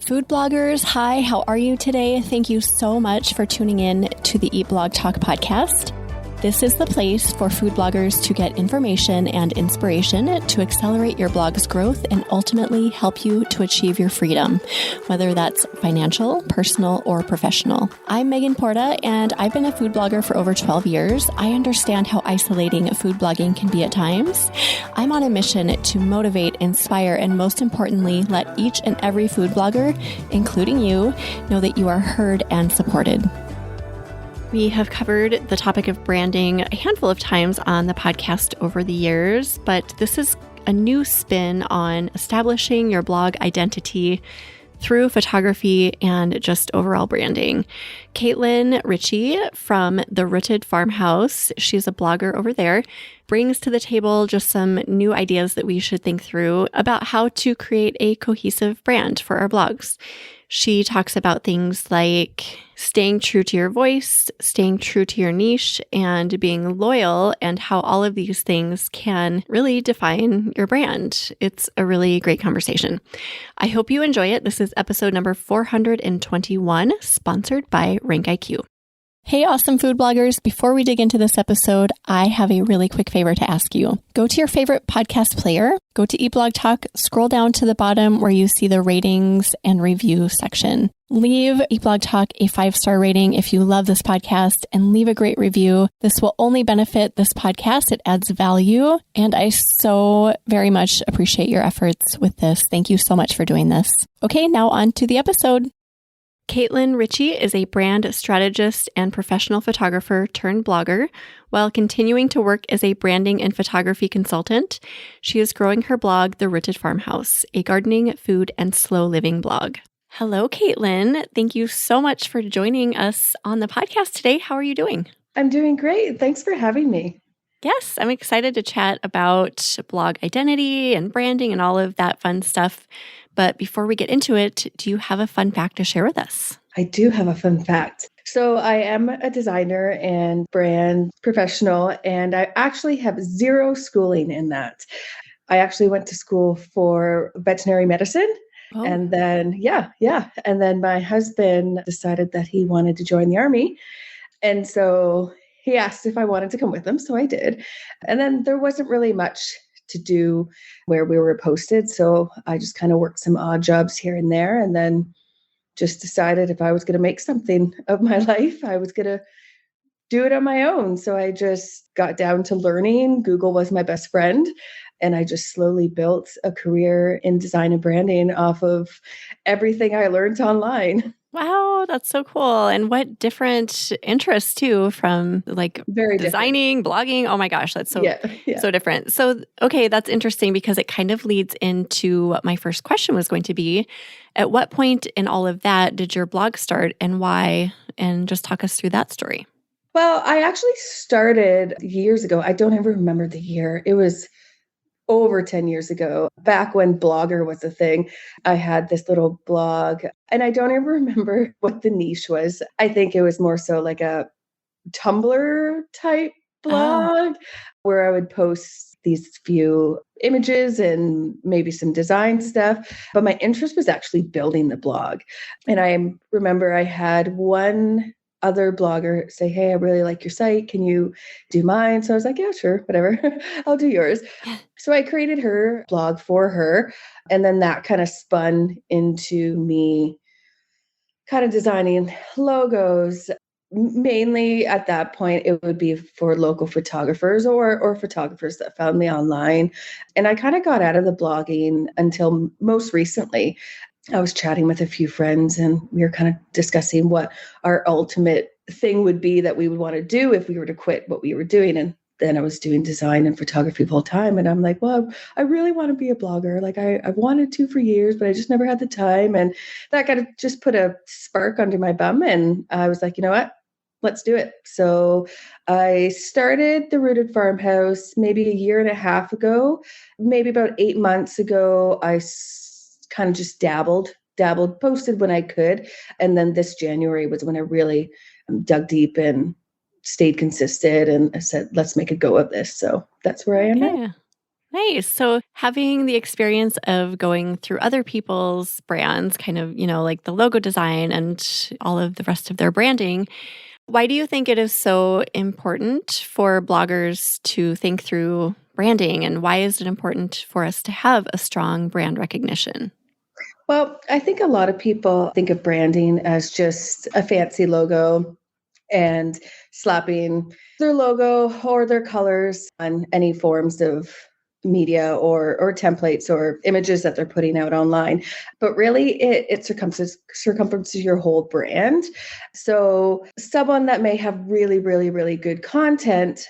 Food bloggers, hi, how are you today? Thank you so much for tuning in to the Eat Blog Talk podcast. This is the place for food bloggers to get information and inspiration to accelerate your blog's growth and ultimately help you to achieve your freedom, whether that's financial, personal, or professional. I'm Megan Porta, and I've been a food blogger for over 12 years. I understand how isolating food blogging can be at times. I'm on a mission to motivate, inspire, and most importantly, let each and every food blogger, including you, know that you are heard and supported. We have covered the topic of branding a handful of times on the podcast over the years, but this is a new spin on establishing your blog identity through photography and just overall branding. Caitlin Ritchie from the Rooted Farmhouse, she's a blogger over there, brings to the table just some new ideas that we should think through about how to create a cohesive brand for our blogs. She talks about things like staying true to your voice, staying true to your niche, and being loyal, and how all of these things can really define your brand. It's a really great conversation. I hope you enjoy it. This is episode number 421, sponsored by RankIQ. Hey, awesome food bloggers. Before we dig into this episode, I have a really quick favor to ask you. Go to your favorite podcast player, go to Eat Blog Talk, scroll down to the bottom where you see the ratings and review section. Leave Eat Blog Talk a 5-star rating if you love this podcast and leave a great review. This will only benefit this podcast. It adds value, and I so very much appreciate your efforts with this. Thank you so much for doing this. Okay, now on to the episode. Caitlin Ritchie is a brand strategist and professional photographer turned blogger. While continuing to work as a branding and photography consultant, she is growing her blog, The Rooted Farmhouse, a gardening, food, and slow living blog. Hello, Caitlin. Thank you so much for joining us on the podcast today. How are you doing? I'm doing great. Thanks for having me. Yes, I'm excited to chat about blog identity and branding and all of that fun stuff. But before we get into it, do you have a fun fact to share with us? I do have a fun fact. So I am a designer and brand professional, and I actually have zero schooling in that. I actually went to school for veterinary medicine. Oh. And then, And then my husband decided that he wanted to join the Army. And so he asked if I wanted to come with him. So I did. And then there wasn't really much to do where we were posted. So I just kind of worked some odd jobs here and there, and then just decided if I was going to make something of my life, I was going to do it on my own. So I just got down to learning. Google was my best friend. And I just slowly built a career in design and branding off of everything I learned online. Wow, that's so cool. And what different interests too from like Very designing, blogging. Oh my gosh, that's so different. So, okay, that's interesting because it kind of leads into what my first question was going to be. At what point in all of that did your blog start and why? And just talk us through that story. Well, I actually started years ago. I don't even remember the year. It was over 10 years ago, back when Blogger was a thing. I had this little blog, and I don't even remember what the niche was. I think it was more so like a Tumblr type blog where I would post these few images and maybe some design stuff. But my interest was actually building the blog. And I remember I had one other blogger say, "Hey, I really like your site. Can you do mine?" So I was like, "Yeah, sure, whatever. I'll do yours." So I created her blog for her. And then that kind of spun into me kind of designing logos. Mainly at that point, it would be for local photographers or photographers that found me online. And I kind of got out of the blogging until most recently. I was chatting with a few friends and we were kind of discussing what our ultimate thing would be that we would want to do if we were to quit what we were doing. And then I was doing design and photography full time. And I'm like, well, I really want to be a blogger. Like I wanted to for years, but I just never had the time. And that kind of just put a spark under my bum. And I was like, you know what? Let's do it. So I started the Rooted Farmhouse maybe a year and a half ago. Maybe about 8 months ago, I kind of just dabbled, posted when I could. And then this January was when I really dug deep and stayed consistent. And I said, let's make a go of this. So that's where I am now. Nice. So having the experience of going through other people's brands, kind of, like the logo design and all of the rest of their branding, why do you think it is so important for bloggers to think through branding, and why is it important for us to have a strong brand recognition? Well, I think a lot of people think of branding as just a fancy logo and slapping their logo or their colors on any forms of media or templates or images that they're putting out online. But really it circumferences your whole brand. So someone that may have really, really, really good content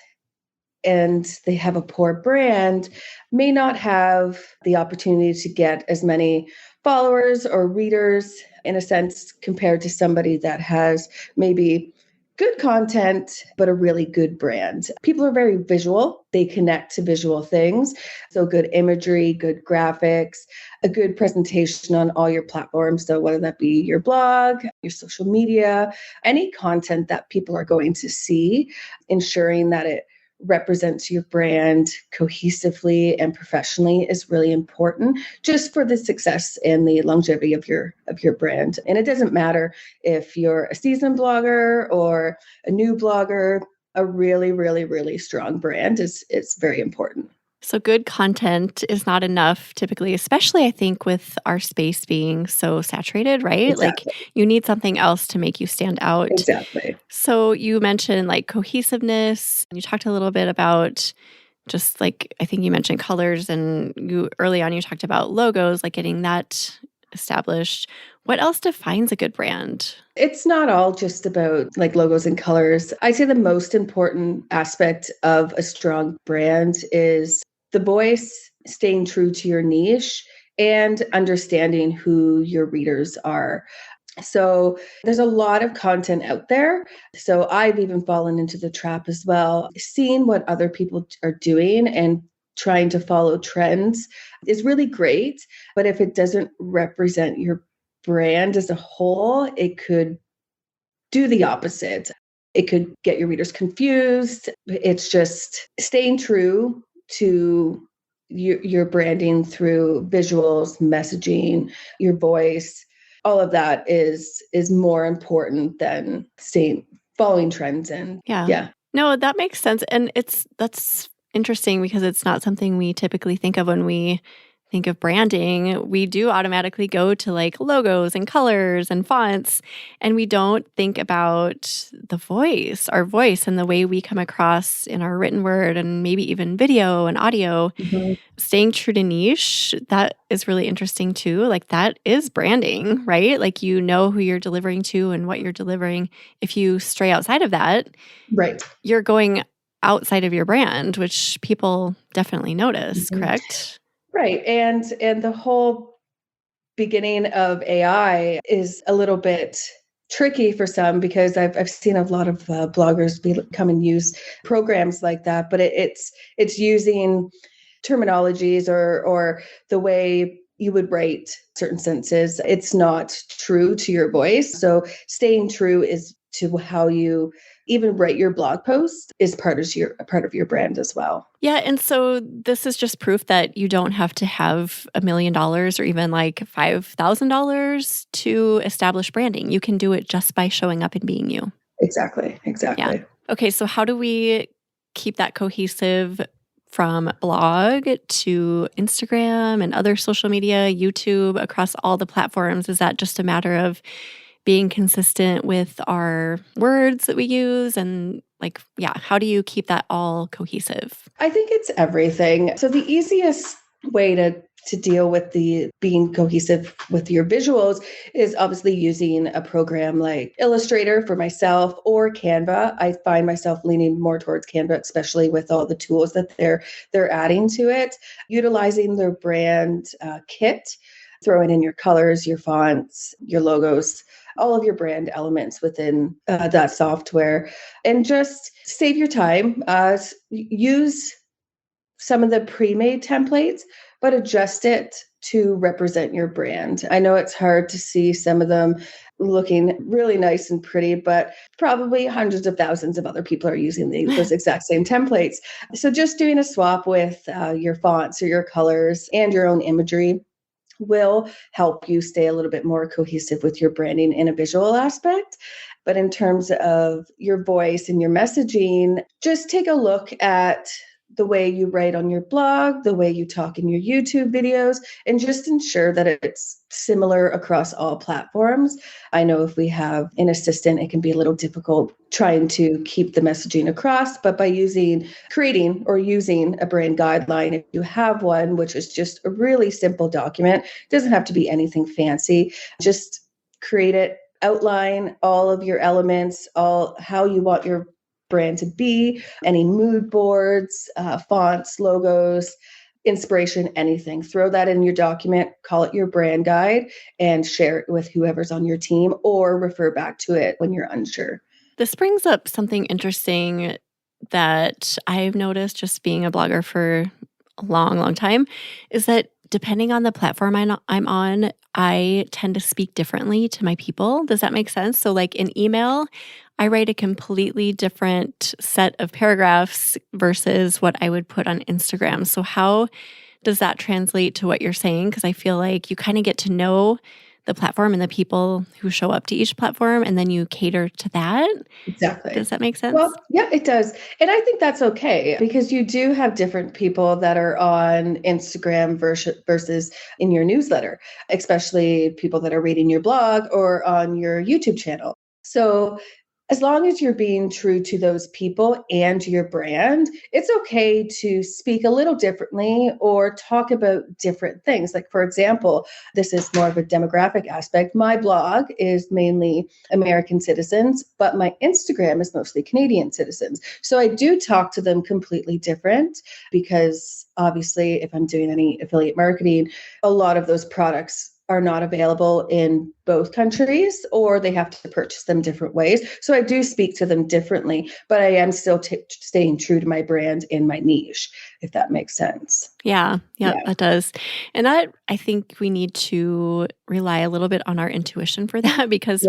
and they have a poor brand may not have the opportunity to get as many followers or readers in a sense compared to somebody that has maybe good content but a really good brand. People are very visual. They connect to visual things. So good imagery, good graphics, a good presentation on all your platforms. So whether that be your blog, your social media, any content that people are going to see, ensuring that it represents your brand cohesively and professionally is really important just for the success and the longevity of your brand. And it doesn't matter if you're a seasoned blogger or a new blogger, a really, really, really strong brand is very important. So good content is not enough typically, especially I think with our space being so saturated, right? Like Exactly. you need something else to make you stand out. Exactly. So you mentioned like cohesiveness. You talked a little bit about just like, I think you mentioned colors, and you early on you talked about logos, like getting that established. What else defines a good brand? It's not all just about like logos and colors. I'd say the most important aspect of a strong brand is the voice, staying true to your niche, and understanding who your readers are. So there's a lot of content out there. So I've even fallen into the trap as well. Seeing what other people are doing and trying to follow trends is really great. But if it doesn't represent your brand as a whole, it could do the opposite. It could get your readers confused. It's just staying true to your branding through visuals, messaging, your voice. All of that is more important than staying following trends. And Yeah. yeah, No, that makes sense. And that's interesting because it's not something we typically think of when we think of branding. We do automatically go to like logos and colors and fonts, and we don't think about the voice, our voice, and the way we come across in our written word and maybe even video and audio. mhm, Staying true to niche, that is really interesting too. Like that is branding, right? Like you know who you're delivering to and what you're delivering. If you stray outside of that, right. you're going outside of your brand, which people definitely notice, Mhm. correct? Right. And the whole beginning of AI is a little bit tricky for some because I've seen a lot of bloggers come and use programs like that, but it's using terminologies or the way you would write certain sentences. It's not true to your voice. So staying true is to how you even write your blog post is part of your brand as well. Yeah. And so this is just proof that you don't have to have $1 million or even like $5,000 to establish branding. You can do it just by showing up and being you. Exactly. Yeah. Exactly. Okay. So how do we keep that cohesive from blog to Instagram and other social media, YouTube, across all the platforms? Is that just a matter of being consistent with our words that we use? And like, yeah, how do you keep that all cohesive? I think it's everything. So the easiest way to deal with the being cohesive with your visuals is obviously using a program like Illustrator for myself or Canva. I find myself leaning more towards Canva, especially with all the tools that they're adding to it. Utilizing their brand kit, throwing in your colors, your fonts, your logos, all of your brand elements within that software, and just save your time. Use some of the pre-made templates, but adjust it to represent your brand. I know it's hard to see some of them looking really nice and pretty, but probably hundreds of thousands of other people are using those exact same templates. So just doing a swap with your fonts or your colors and your own imagery will help you stay a little bit more cohesive with your branding in a visual aspect. But in terms of your voice and your messaging, just take a look at the way you write on your blog, the way you talk in your YouTube videos, and just ensure that it's similar across all platforms. I know if we have an assistant, it can be a little difficult trying to keep the messaging across, but by creating or using a brand guideline, if you have one, which is just a really simple document, it doesn't have to be anything fancy, just create it, outline all of your elements, all how you want your brand to be, any mood boards, fonts, logos, inspiration, anything. Throw that in your document, call it your brand guide, and share it with whoever's on your team or refer back to it when you're unsure. This brings up something interesting that I've noticed just being a blogger for a long, long time, is that depending on the platform I'm on, I tend to speak differently to my people. Does that make sense? So like in email, I write a completely different set of paragraphs versus what I would put on Instagram. So how does that translate to what you're saying? Because I feel like you kind of get to know the platform and the people who show up to each platform, and then you cater to that. Exactly. Does that make sense? Well, yeah, it does. And I think that's okay because you do have different people that are on Instagram versus in your newsletter, especially people that are reading your blog or on your YouTube channel. So as long as you're being true to those people and your brand, it's okay to speak a little differently or talk about different things. Like, for example, this is more of a demographic aspect. My blog is mainly American citizens, but my Instagram is mostly Canadian citizens. So I do talk to them completely different because obviously if I'm doing any affiliate marketing, a lot of those products are not available in both countries, or they have to purchase them different ways. So I do speak to them differently, but I am still staying true to my brand in my niche, if that makes sense. Yeah, that does. And that, I think we need to rely a little bit on our intuition for that because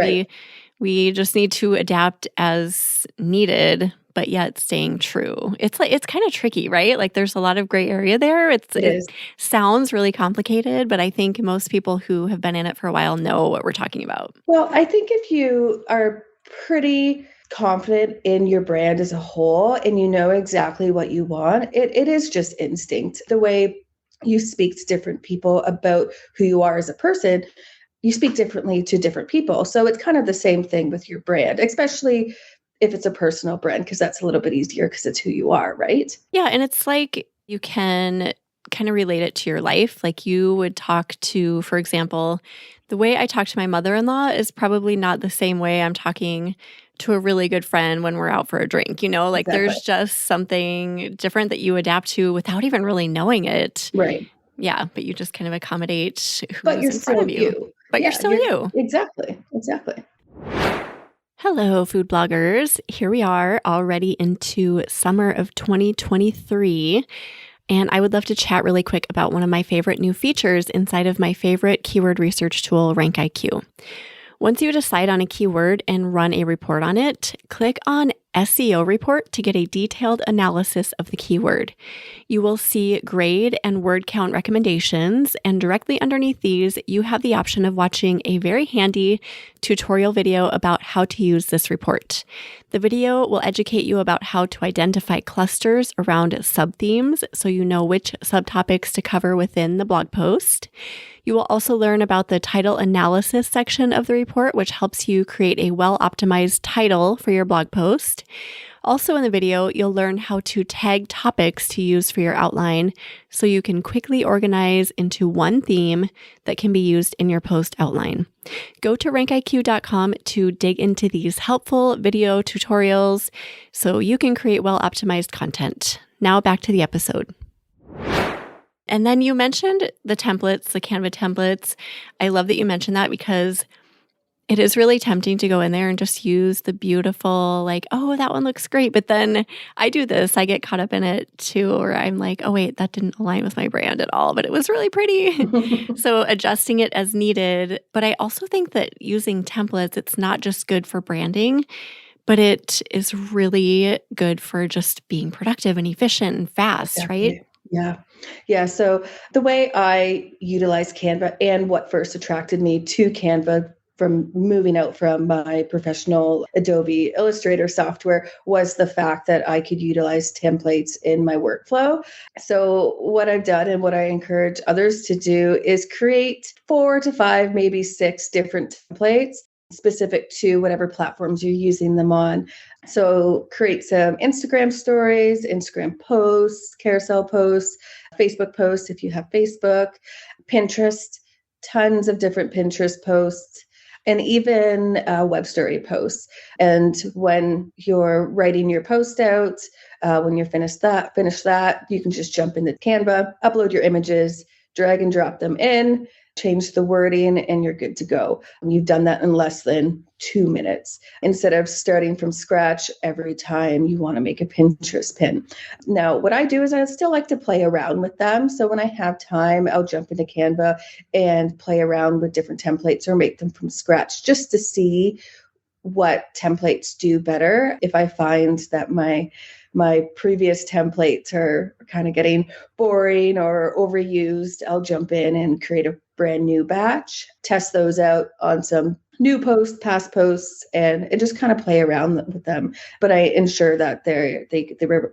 we just need to adapt as needed, but yet staying true. It's kind of tricky, right? Like there's a lot of gray area there. It sounds really complicated, but I think most people who have been in it for a while know what we're talking about. Well, I think if you are pretty confident in your brand as a whole and you know exactly what you want, it is just instinct. The way you speak to different people about who you are as a person, you speak differently to different people. So it's kind of the same thing with your brand, especially if it's a personal brand, because that's a little bit easier because it's who you are, right? Yeah. And it's like you can kind of relate it to your life. Like you would talk to, for example, the way I talk to my mother-in-law is probably not the same way I'm talking to a really good friend when we're out for a drink. Like There's just something different that you adapt to without even really knowing it. Right. Yeah. But you just kind of accommodate who's in front of you. But you're still you. Exactly. Hello, food bloggers. Here we are already into summer of 2023. And I would love to chat really quick about one of my favorite new features inside of my favorite keyword research tool, RankIQ. Once you decide on a keyword and run a report on it, click on SEO report to get a detailed analysis of the keyword. You will see grade and word count recommendations, and directly underneath these, you have the option of watching a very handy tutorial video about how to use this report. The video will educate you about how to identify clusters around subthemes so you know which subtopics to cover within the blog post. You will also learn about the title analysis section of the report, which helps you create a well-optimized title for your blog post. Also in the video, you'll learn how to tag topics to use for your outline so you can quickly organize into one theme that can be used in your post outline. Go to rankiq.com to dig into these helpful video tutorials so you can create well-optimized content. Now back to the episode. And then you mentioned the templates, the Canva templates. I love that you mentioned that because It is really tempting to go in there and just use the beautiful, like, oh, that one looks great. But then I do this, I get caught up in it too, where I'm like, oh, wait, that didn't align with my brand at all, but it was really pretty. So adjusting it as needed. But I also think that using templates, it's not just good for branding, but it is really good for just being productive and efficient and fast, right? Exactly. Yeah. Yeah. So the way I utilize Canva and what first attracted me to Canva from moving out from my professional Adobe Illustrator software was the fact that I could utilize templates in my workflow. So what I've done and what I encourage others to do is create 4 to 5, maybe 6 different templates specific to whatever platforms you're using them on. So create some Instagram stories, Instagram posts, carousel posts, Facebook posts if you have Facebook, Pinterest, tons of different Pinterest posts, and even web story posts. And when you're writing your post out, when you're finish that, you can just jump into Canva, upload your images, drag and drop them in, change the wording, and you're good to go. You've done that in less than 2 minutes instead of starting from scratch every time you want to make a Pinterest pin. Now, what I do is I still like to play around with them. So when I have time, I'll jump into Canva and play around with different templates or make them from scratch just to see what templates do better. If I find that my previous templates are kind of getting boring or overused, I'll jump in and create a brand new batch, test those out on some new posts, past posts, and just kind of play around with them. But I ensure that they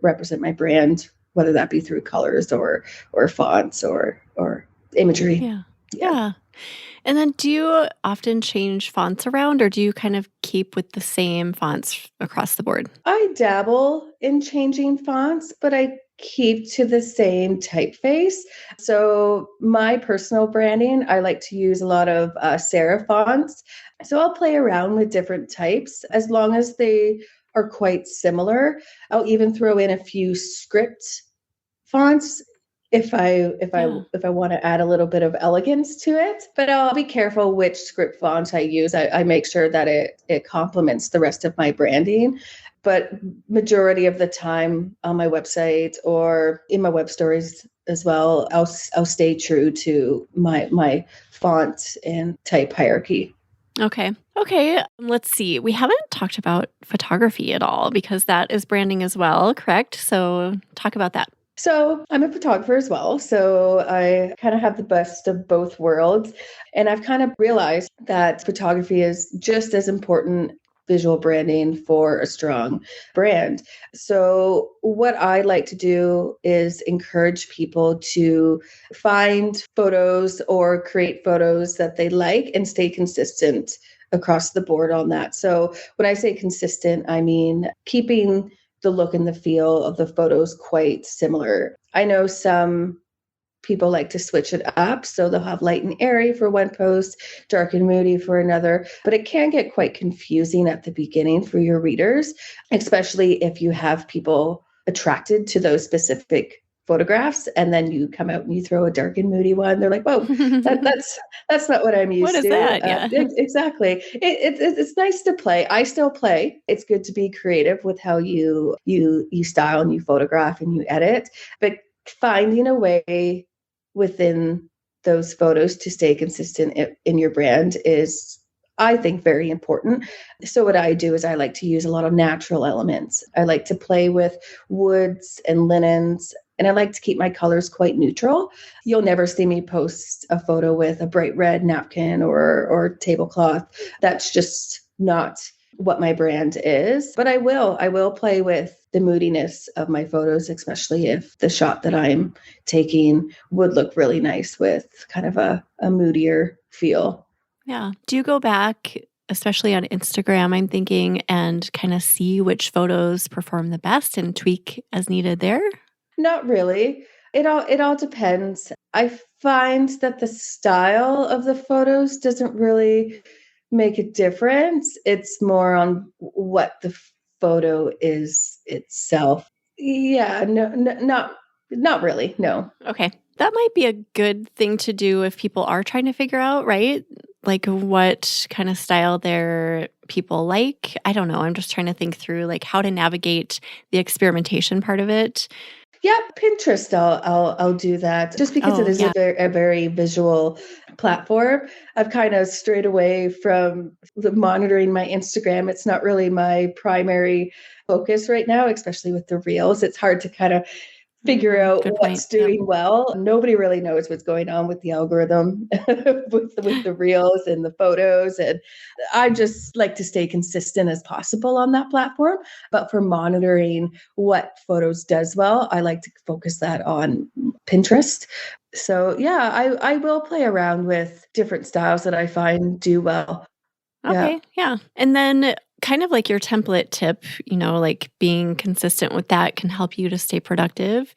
represent my brand, whether that be through colors or fonts or imagery. Yeah. Yeah. And then do you often change fonts around, or do you kind of keep with the same fonts across the board? I dabble in changing fonts, but I keep to the same typeface. So my personal branding, I like to use a lot of serif fonts. So I'll play around with different types as long as they are quite similar. I'll even throw in a few script fonts if I want to add a little bit of elegance to it. But I'll be careful which script font I use. I make sure that it complements the rest of my branding. But majority of the time on my website or in my web stories as well, I'll stay true to my font and type hierarchy. Okay. Okay. Let's see. We haven't talked about photography at all because that is branding as well, correct? So talk about that. So I'm a photographer as well. So I kind of have the best of both worlds. And I've kind of realized that photography is just as important visual branding for a strong brand. So what I like to do is encourage people to find photos or create photos that they like and stay consistent across the board on that. So when I say consistent, I mean keeping the look and the feel of the photos quite similar. I know some people like to switch it up, so they'll have light and airy for one post, dark and moody for another, but it can get quite confusing at the beginning for your readers, especially if you have people attracted to those specific photographs and then you come out and you throw a dark and moody one. They're like, whoa, that's not what I'm used What is to. that? Yeah. Exactly. It's nice to play. I still play. It's good to be creative with how you style and you photograph and you edit, but finding a way within those photos to stay consistent in your brand is, I think, very important. So what I do is I like to use a lot of natural elements. I like to play with woods and linens, and I like to keep my colors quite neutral. You'll never see me post a photo with a bright red napkin or tablecloth. That's just not what my brand is. But I will play with the moodiness of my photos, especially if the shot that I'm taking would look really nice with kind of a moodier feel. Yeah. Do you go back, especially on Instagram, I'm thinking, and kind of see which photos perform the best and tweak as needed there? Not really. It all depends. I find that the style of the photos doesn't really make a difference. It's more on what the photo is itself. Yeah, not really. No. Okay. That might be a good thing to do if people are trying to figure out, right? like what kind of style their people like? I don't know. I'm just trying to think through like how to navigate the experimentation part of it. Yeah, Pinterest, I'll do that just because it Oh, is yeah. a very visual platform. I've kind of strayed away from monitoring my Instagram. It's not really my primary focus right now, especially with the reels. It's hard to kind of figure out Good point. what's doing well. Nobody really knows what's going on with the algorithm with the reels and the photos. And I just like to stay consistent as possible on that platform. But for monitoring what photos does well, I like to focus that on Pinterest. So yeah, I will play around with different styles that I find do well. Yeah. Okay, yeah. And then kind of like your template tip, like being consistent with that can help you to stay productive.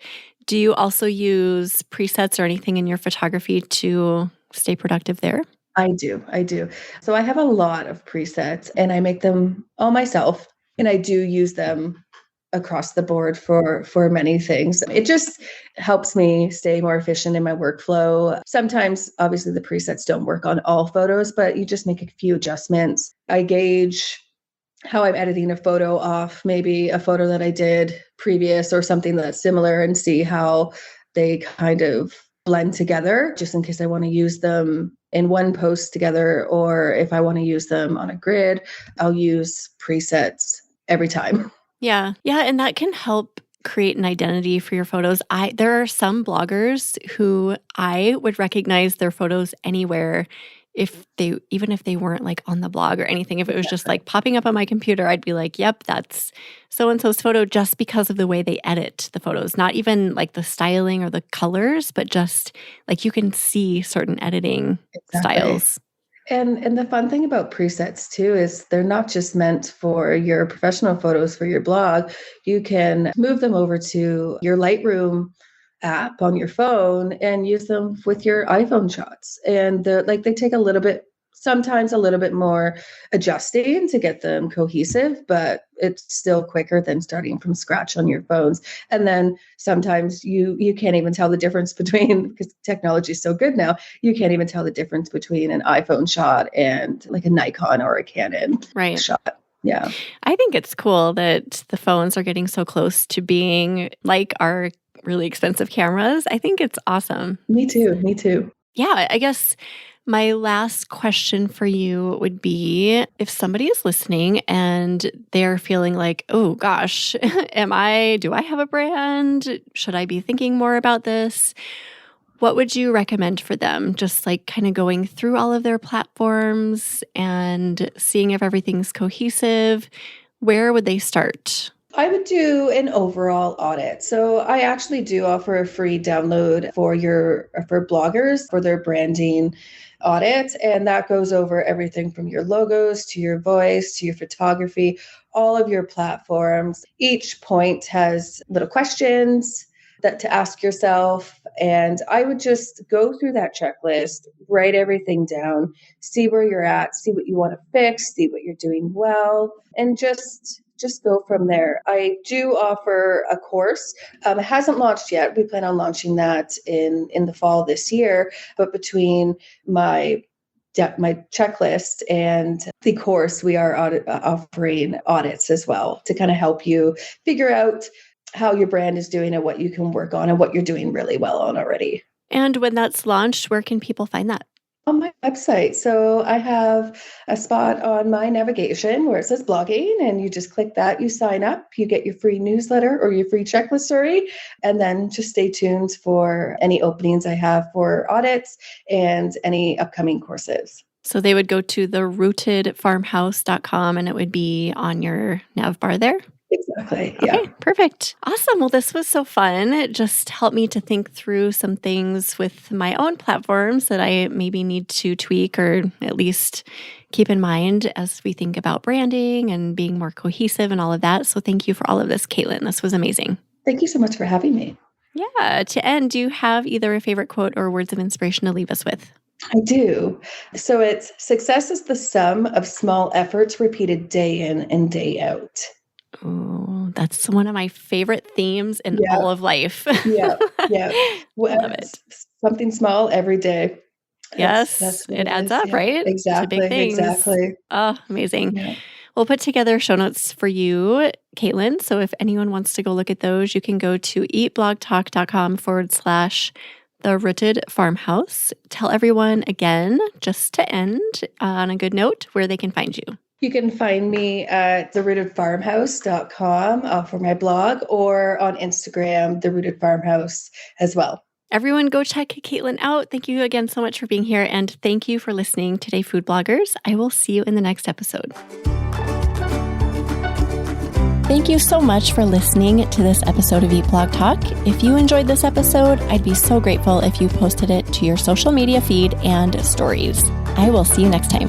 Do you also use presets or anything in your photography to stay productive there? I do. I do. So I have a lot of presets and I make them all myself and I do use them across the board for many things. It just helps me stay more efficient in my workflow. Sometimes obviously the presets don't work on all photos, but you just make a few adjustments. I gauge how I'm editing a photo off maybe a photo that I did previous or something that's similar and see how they kind of blend together just in case I want to use them in one post together or if I want to use them on a grid, I'll use presets every time. Yeah. Yeah, and that can help create an identity for your photos. There are some bloggers who I would recognize their photos anywhere even if they weren't like on the blog or anything. If it was just like popping up on my computer, I'd be like, "Yep, that's so and so's photo," just because of the way they edit the photos. Not even like the styling or the colors, but just like you can see certain editing styles. And the fun thing about presets too is they're not just meant for your professional photos for your blog. You can move them over to your Lightroom app on your phone and use them with your iPhone shots. And they take sometimes a little bit more adjusting to get them cohesive, but it's still quicker than starting from scratch on your phones. And then sometimes you can't even tell the difference between, because technology is so good now, you can't even tell the difference between an iPhone shot and like a Nikon or a Canon shot. Yeah. I think it's cool that the phones are getting so close to being like our really expensive cameras. I think it's awesome. Me too. Me too. Yeah, I guess my last question for you would be if somebody is listening and they're feeling like, oh gosh, do I have a brand? Should I be thinking more about this? What would you recommend for them? Just like kind of going through all of their platforms and seeing if everything's cohesive. Where would they start? I would do an overall audit. So I actually do offer a free download for bloggers for their branding audit. And that goes over everything from your logos to your voice to your photography, all of your platforms. Each point has little questions that to ask yourself. And I would just go through that checklist, write everything down, see where you're at, see what you want to fix, see what you're doing well, and just go from there. I do offer a course. It hasn't launched yet. We plan on launching that in the fall this year. But between my checklist and the course, we are offering audits as well to kind of help you figure out how your brand is doing and what you can work on and what you're doing really well on already. And when that's launched, where can people find that? On my website. So I have a spot on my navigation where it says blogging, and you just click that, you sign up, you get your free newsletter or your free checklist, and then just stay tuned for any openings I have for audits and any upcoming courses. So they would go to the rootedfarmhouse.com and it would be on your nav bar there? Exactly. Yeah. Okay, perfect. Awesome. Well, this was so fun. It just helped me to think through some things with my own platforms that I maybe need to tweak or at least keep in mind as we think about branding and being more cohesive and all of that. So thank you for all of this, Caitlin. This was amazing. Thank you so much for having me. Yeah. To end, do you have either a favorite quote or words of inspiration to leave us with? I do. So it's success is the sum of small efforts repeated day in and day out. Oh, that's one of my favorite themes in all of life. Yeah. Love it. Something small every day. Yes, what it it adds is. up, Yeah, right? To big exactly. things. Exactly. Oh, amazing. Yeah. We'll put together show notes for you, Caitlin. So if anyone wants to go look at those, you can go to eatblogtalk.com/The Rooted Farmhouse. Tell everyone again, just to end on a good note, where they can find you. You can find me at therootedfarmhouse.com for my blog, or on Instagram, The Rooted Farmhouse as well. Everyone go check Caitlin out. Thank you again so much for being here. And thank you for listening today, food bloggers. I will see you in the next episode. Thank you so much for listening to this episode of Eat Blog Talk. If you enjoyed this episode, I'd be so grateful if you posted it to your social media feed and stories. I will see you next time.